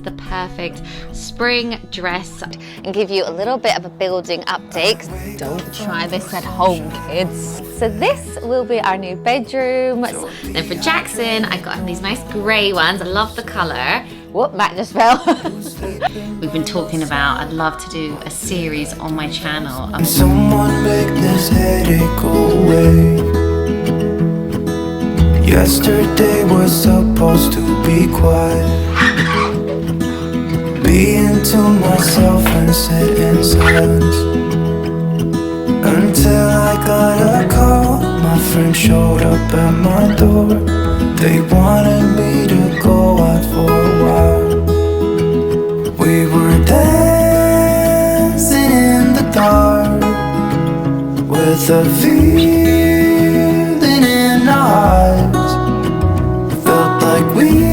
The perfect spring dress and give you a little bit of a building update. Don't try this at home, kids. So this will be our new bedroom. Then for Jackson, I got him these nice grey ones. I love the colour. Whoop, Matt just fell. We've been talking about, I'd love to do a series on my channel. Someone make this headache go away. Yesterday was supposed to be quiet. Being to myself and sit in silence. Until I got a call, my friend showed up at my door. They wanted me to go out for a while. We were dancing in the dark with a feeling in our eyes. Felt like we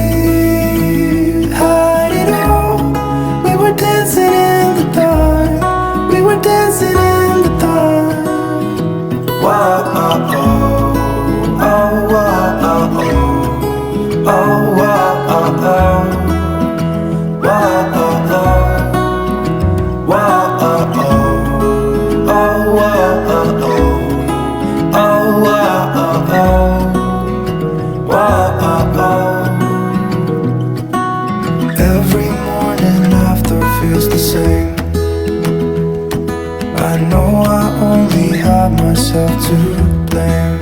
dancing in the dark, we were dancing in the dark. Whoa, oh, oh, oh, oh, oh, oh, oh, oh, oh, whoa, oh, oh, whoa, oh, oh, oh, oh, oh, oh, oh, oh. Every morning after feels the same. I know I only have myself to blame.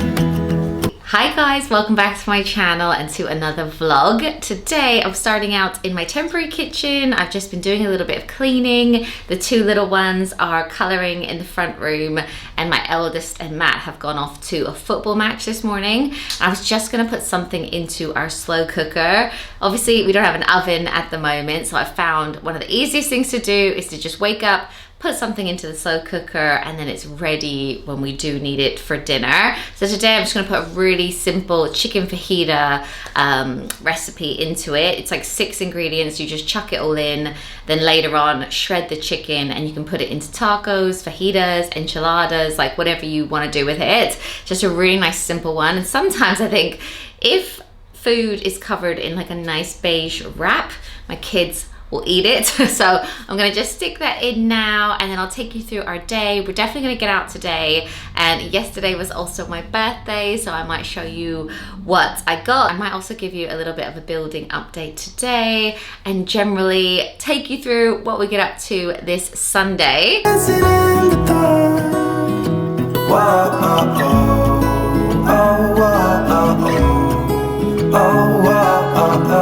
Hi guys, welcome back to my channel and to another vlog. Today I'm starting out in my temporary kitchen. I've just been doing a little bit of cleaning. The two little ones are colouring in the front room and my eldest and Matt have gone off to a football match this morning. I was just going to put something into our slow cooker. Obviously we don't have an oven at the moment, so I found one of the easiest things to do is to just wake up, put something into the slow cooker, and then it's ready when we do need it for dinner. So today I'm just gonna put a really simple chicken fajita recipe into it. It's like 6 ingredients, you just chuck it all in, then later on shred the chicken and you can put it into tacos, fajitas, enchiladas, like whatever you wanna do with it. Just a really nice simple one. And sometimes I think if food is covered in like a nice beige wrap, my kids will eat it. So I'm gonna just stick that in now and then I'll take you through our day. We're definitely gonna get out today, and yesterday was also my birthday, so I might show you what I got. I might also give you a little bit of a building update today and generally take you through what we get up to this Sunday. Dancing in the dark. Whoa, oh, oh, oh, oh, oh, oh, oh, oh, oh.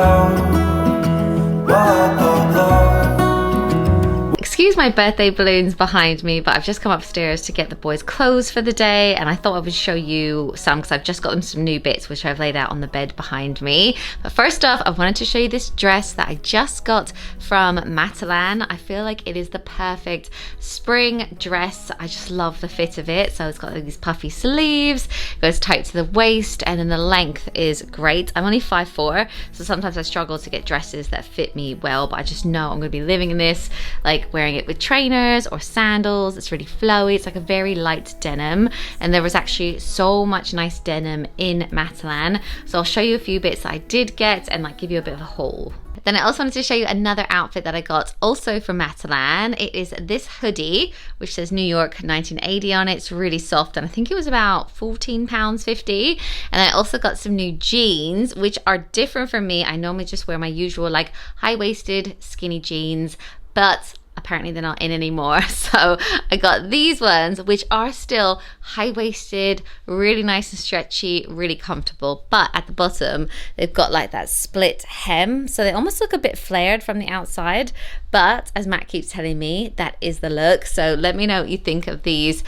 Excuse my birthday balloons behind me, but I've just come upstairs to get the boys clothes for the day, and I thought I would show you some because I've just got them some new bits which I've laid out on the bed behind me. But first off, I wanted to show you this dress that I just got from Matalan. I feel like it is the perfect spring dress. I just love the fit of it. So it's got these puffy sleeves, it goes tight to the waist, and then the length is great. I'm only 5'4", so sometimes I struggle to get dresses that fit me well, but I just know I'm going to be living in this, like wearing it with trainers or sandals. It's really flowy. It's like a very light denim, and there was actually so much nice denim in Matalan, so I'll show you a few bits that I did get and like give you a bit of a haul. Then I also wanted to show you another outfit that I got also from Matalan. It is this hoodie which says New York 1980 on it. It's really soft and I think it was about £14.50. And I also got some new jeans which are different from me. I normally just wear my usual like high-waisted skinny jeans, but apparently they're not in anymore, so I got these ones which are still high-waisted, really nice and stretchy, really comfortable, but at the bottom they've got like that split hem, so they almost look a bit flared from the outside, but as Matt keeps telling me, that is the look. So let me know what you think of these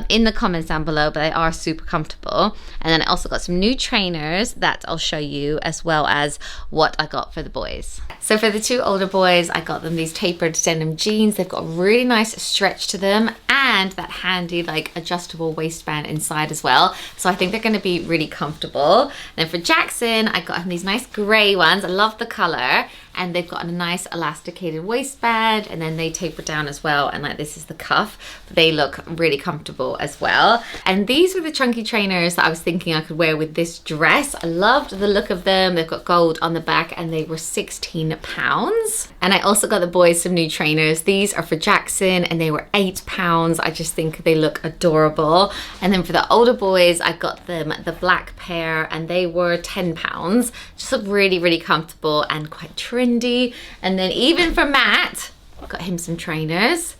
in the comments down below, but they are super comfortable. And then I also got some new trainers that I'll show you, as well as what I got for the boys. So for the two older boys, I got them these tapered denim jeans. They've got a really nice stretch to them and that handy like adjustable waistband inside as well, so I think they're going to be really comfortable. And then for Jackson, I got him these nice grey ones. I love the colour, and they've got a nice elasticated waistband, and then they taper down as well, and like this is the cuff. They look really comfortable as well. And these were the chunky trainers that I was thinking I could wear with this dress. I loved the look of them. They've got gold on the back, and they were £16. And I also got the boys some new trainers. These are for Jackson, and they were £8. I just think they look adorable. And then for the older boys, I got them the black pair, and they were £10. Just look really, really comfortable and quite trendy. And then even for Matt, got him some trainers.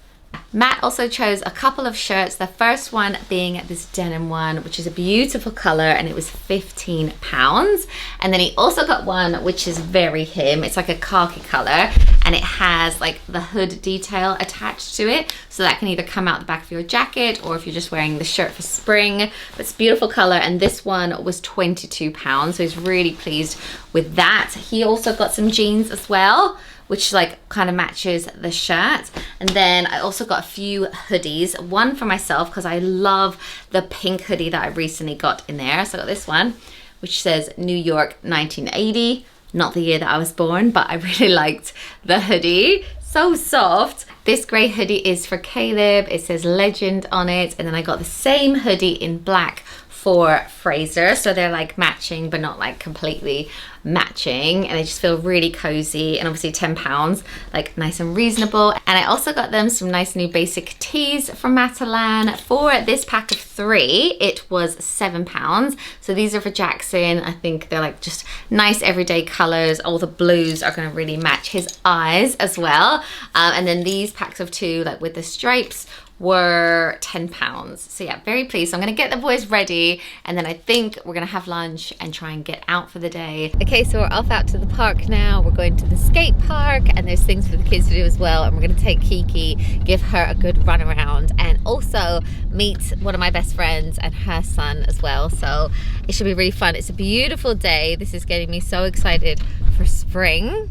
Matt also chose a couple of shirts, the first one being this denim one, which is a beautiful color, and it was £15. And then he also got one which is very him. It's like a khaki color, and it has like the hood detail attached to it, so that can either come out the back of your jacket or if you're just wearing the shirt for spring. But it's a beautiful color, and this one was £22, so he's really pleased with that. He also got some jeans as well, which like kind of matches the shirt. And then I also got a few hoodies, one for myself because I love the pink hoodie that I recently got in there. So I got this one, which says New York 1980, not the year that I was born, but I really liked the hoodie. So soft. This grey hoodie is for Caleb. It says Legend on it. And then I got the same hoodie in black for Fraser, so they're like matching but not like completely matching, and they just feel really cozy, and obviously £10, like nice and reasonable. And I also got them some nice new basic tees from Matalan. For this pack of 3 it was £7, so these are for Jackson. I think they're like just nice everyday colors. All the blues are going to really match his eyes as well. And then these packs of 2, like with the stripes, were £10. So yeah, very pleased. So I'm gonna get the boys ready, and then I think we're gonna have lunch and try and get out for the day. Okay, so we're off out to the park now. We're going to the skate park, and there's things for the kids to do as well. And we're gonna take Kiki, give her a good run around, and also meet one of my best friends and her son as well. So it should be really fun. It's a beautiful day. This is getting me so excited for spring.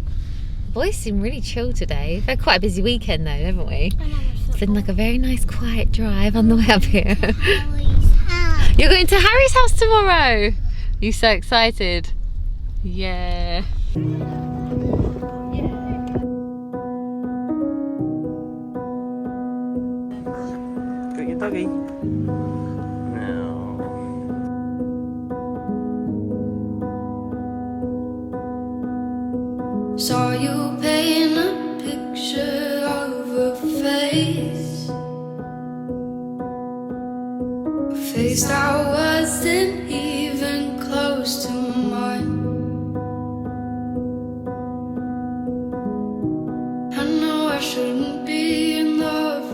The boys seem really chill today. We've had quite a busy weekend though, haven't we? It's been like a very nice quiet drive on the way up here. You're going to Harry's house tomorrow? You so excited? Yeah. Got your doggy? No. Saw you paint a picture of a face, a face that wasn't even close to mine. I know I shouldn't be in love,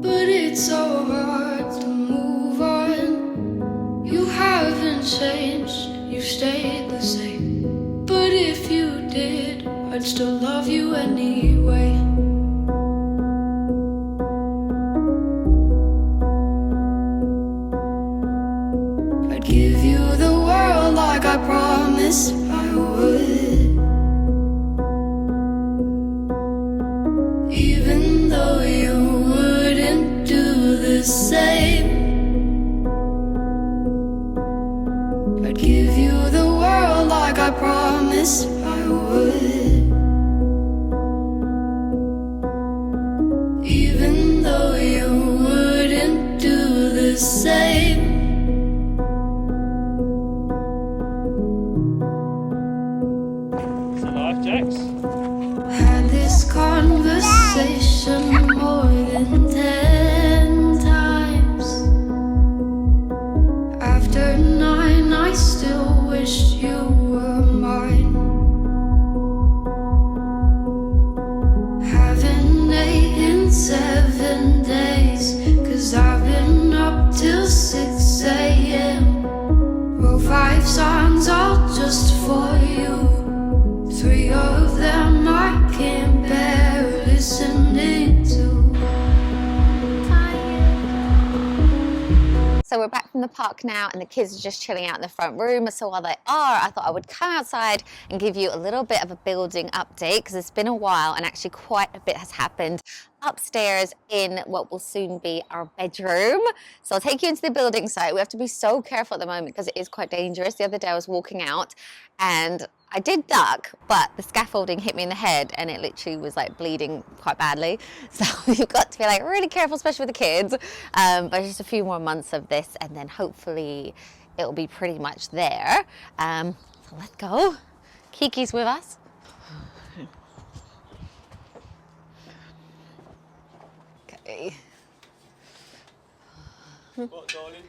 but it's so hard to move on. You haven't changed, you stayed the same. But if you did, I'd still love you anyway. I'd give you the world like I promised I would, even though you wouldn't do the same. I'd give you the world like I promised I would, even though you wouldn't do the same. Is it life, Jax? Had this conversation more than 10 times. After 9 I still wish you were mine. Haven't ate in 7 days, 'cause I've been up till 6 a.m. Wrote 5 songs all just for you. 3 of them I can't bear listening to. So we're back from the park now, and the kids are just chilling out in the front room. So while they are, I thought I would come outside and give you a little bit of a building update, because it's been a while and actually quite a bit has happened upstairs in what will soon be our bedroom. So I'll take you into the building site. We have to be so careful at the moment because it is quite dangerous. The other day I was walking out and I did duck, but the scaffolding hit me in the head and it literally was like bleeding quite badly. So you've got to be like really careful, especially with the kids. But just a few more months of this and then hopefully it'll be pretty much there. So let's go. Kiki's with us. Okay. What, darling?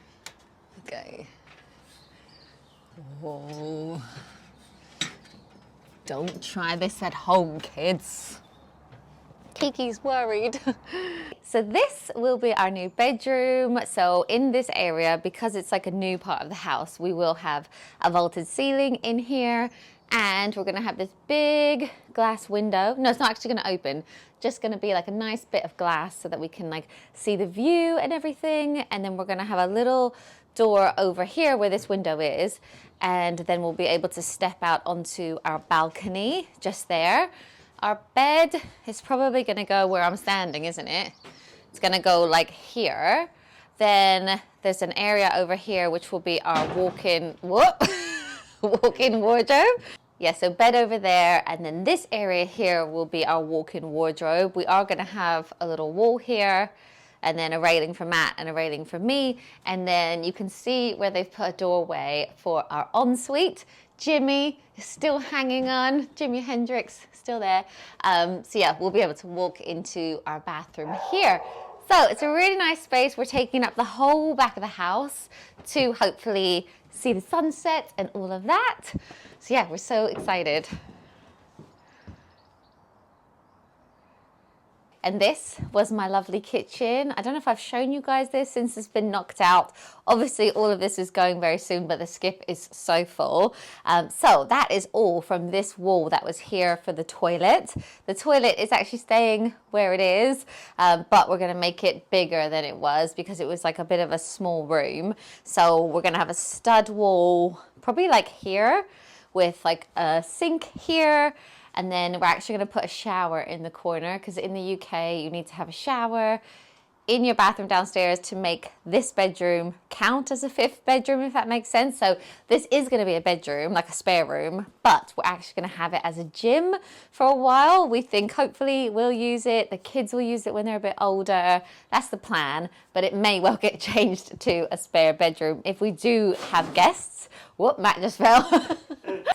Okay. Whoa. Don't try this at home, kids. Kiki's worried. So this will be our new bedroom. So in this area, because it's like a new part of the house, we will have a vaulted ceiling in here and we're gonna have this big glass window. No, it's not actually gonna open. Just gonna be like a nice bit of glass so that we can like see the view and everything. And then we're gonna have a little door over here where this window is. And then we'll be able to step out onto our balcony just there. Our bed is probably gonna go where I'm standing, isn't it? It's gonna go like here. Then there's an area over here which will be our walk-in, walk-in wardrobe. Yeah, so bed over there, and then this area here will be our walk-in wardrobe. We are gonna have a little wall here, and then a railing for Matt and a railing for me. And then you can see where they've put a doorway for our ensuite. Jimmy is still hanging on. Jimi Hendrix, still there. So yeah, we'll be able to walk into our bathroom here. So it's a really nice space. We're taking up the whole back of the house to hopefully see the sunset and all of that. So yeah, we're so excited. And this was my lovely kitchen. I don't know if I've shown you guys this since it's been knocked out. Obviously, all of this is going very soon, but the skip is so full. So that is all from this wall that was here for the toilet. The toilet is actually staying where it is, but we're gonna make it bigger than it was because it was like a bit of a small room. So we're gonna have a stud wall, probably like here, with like a sink here. And then we're actually gonna put a shower in the corner because in the UK, you need to have a shower in your bathroom downstairs to make this bedroom count as a fifth bedroom, if that makes sense. So this is gonna be a bedroom, like a spare room, but we're actually gonna have it as a gym for a while. We think hopefully we'll use it. The kids will use it when they're a bit older. That's the plan, but it may well get changed to a spare bedroom if we do have guests. Whoop, Matt just fell.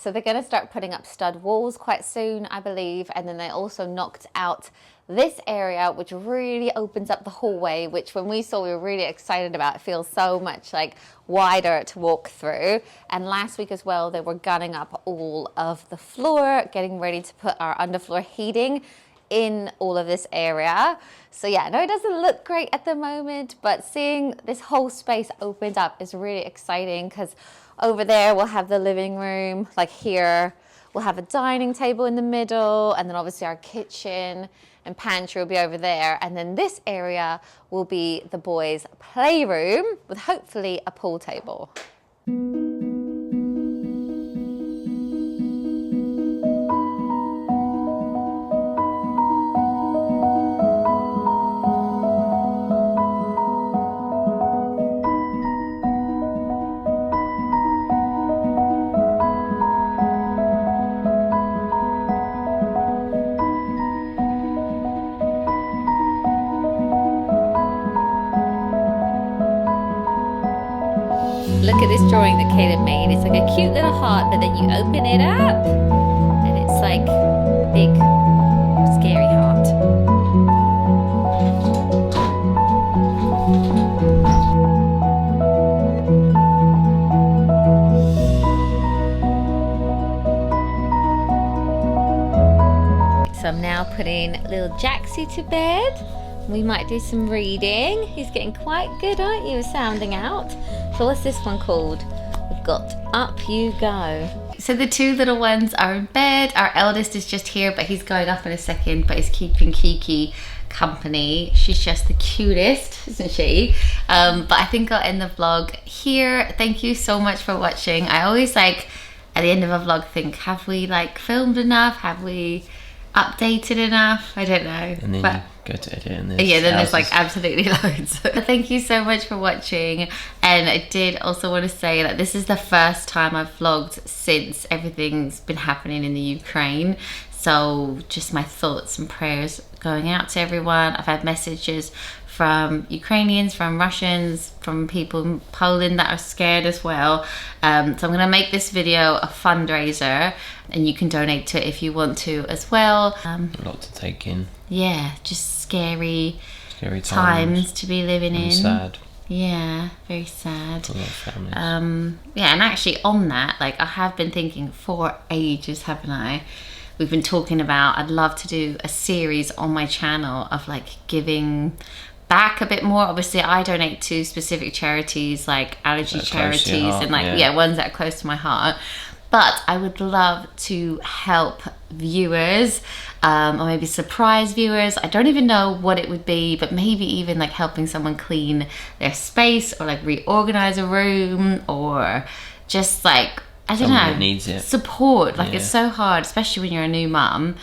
So they're gonna start putting up stud walls quite soon, I believe. And then they also knocked out this area, which really opens up the hallway, which when we saw, we were really excited about. It feels so much like wider to walk through. And last week as well, they were gunning up all of the floor, getting ready to put our underfloor heating in all of this area. So yeah, I know it doesn't look great at the moment, but seeing this whole space opened up is really exciting because over there we'll have the living room, like here we'll have a dining table in the middle, and then obviously our kitchen and pantry will be over there, and then this area will be the boys' playroom with hopefully a pool table. Look at this drawing that Caleb made. It's like a cute little heart, but then you open it up and it's like a big, scary heart. So I'm now putting little Jaxie to bed. We might do some reading. He's getting quite good, aren't you, sounding out? So what's this one called? We've got Up You Go. So the two little ones are in bed. Our eldest is just here, but he's going up in a second, but he's keeping Kiki company. She's just the cutest, isn't she? But I think I'll end the vlog here. Thank you so much for watching. I always like, at the end of a vlog, think, have we like filmed enough? Have we updated enough? I don't know. And then but go to edit and there's Yeah, then there's houses. like absolutely loads. Thank you so much for watching. And I did also want to say that this is the first time I've vlogged since everything's been happening in the Ukraine. So just my thoughts and prayers going out to everyone. I've had messages from Ukrainians, from Russians, from people in Poland that are scared as well. So I'm going to make this video a fundraiser, and you can donate to it if you want to as well. A lot to take in. Yeah, just scary times to be living in. and sad. Yeah, very sad. For a lot of families. Yeah, and actually on that, like I have been thinking for ages, haven't I? We've been talking about, I'd love to do a series on my channel of like giving back a bit more. Obviously I donate to specific charities like allergy That are close to your charities heart, and like, yeah. yeah, ones that are close to my heart. But I would love to help viewers, or maybe surprise viewers. I don't even know what it would be, but maybe even like helping someone clean their space or like reorganize a room, or just like, I don't Someone know, that needs it. support. Like Yeah. it's so hard, especially when you're a new mum,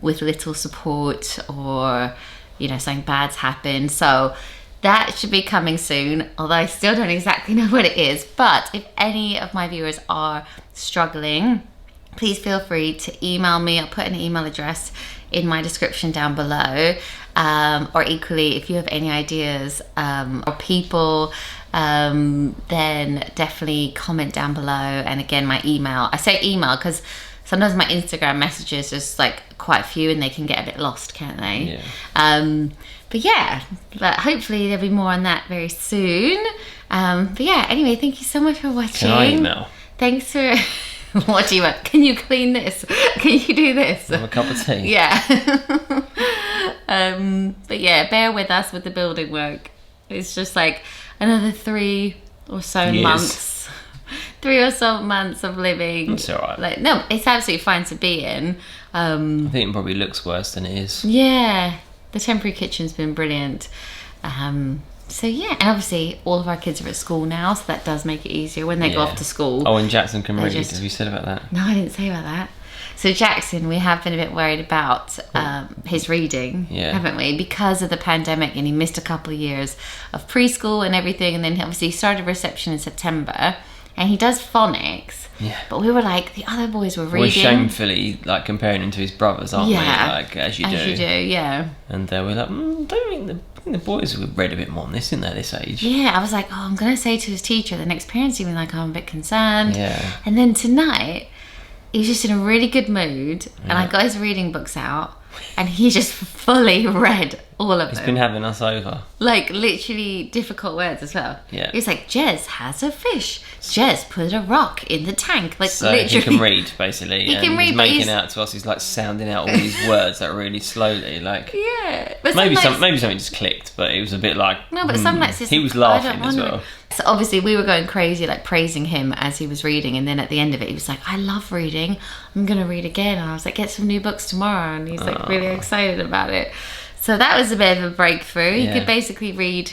with little support, or you know, something bad's happened. So that should be coming soon, although I still don't exactly know what it is. But if any of my viewers are struggling, please feel free to email me. I'll put an email address in my description down below. Or equally, if you have any ideas or people, then definitely comment down below. And again, my email. I say email because sometimes my Instagram messages is like quite a few and they can get a bit lost, can't they? Yeah. But yeah, but hopefully there'll be more on that very soon. But yeah, anyway, thank you so much for watching. Can I email? Thanks for... What do you want? Can you clean this? Can you do this? Have a cup of tea? Yeah. But yeah, bear with us with the building work. It's just like another 3 or so Years. months. 3 or so months of living. It's alright. Like, no, it's absolutely fine to be in. I think it probably looks worse than it is. Yeah, the temporary kitchen's been brilliant. So yeah, and obviously all of our kids are at school now, so that does make it easier when they go Yeah. off to school. Oh, and Jackson can They read. just- Have you said about that? No, I didn't say about that. So Jackson, we have been a bit worried about his reading, Yeah. haven't we? Because of the pandemic, and he missed a couple of years of preschool and everything, and then obviously he started reception in September, and he does phonics. Yeah. But we were like, the other boys were We're reading. shamefully like comparing him to his brothers, aren't Yeah. we? Like as you do. As you do, yeah. And we're like, don't think the boys have read a bit more on this, didn't they, at this age? Yeah, I was like, oh, I'm going to say to his teacher, the next parent's even like, oh, I'm a bit concerned. Yeah. And then tonight, he was just in a really good mood, and I got his reading books out, and he just fully read all of He's them. been having us over. Like, literally difficult words as well. Yeah. He was like, Jez has a fish. Jez put a rock in the tank. Like, So literally. he can read, basically. He and can read, he's but making he's- out to us, he's like sounding out all these words that really slowly, like Yeah. But maybe sometimes- maybe something just clicked, but it was a bit like No, but some nights it's he was like, I laughing don't as wanna- well. So obviously we were going crazy, like praising him as he was reading, and then at the end of it he was like, I love reading, I'm gonna read again. And I was like, get some new books tomorrow, and he's like really excited about it. So that was a bit of a breakthrough. He Yeah. could basically read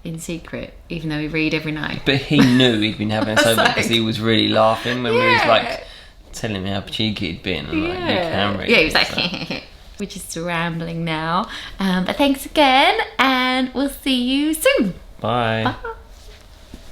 in secret, even though we read every night. But he knew he'd been having us I was over like- because he was really laughing when we was Yeah. like telling me how cheeky he'd been. And like, you can read. Yeah, he was this, like, we're just rambling now. But thanks again, and we'll see you soon. Bye. Bye.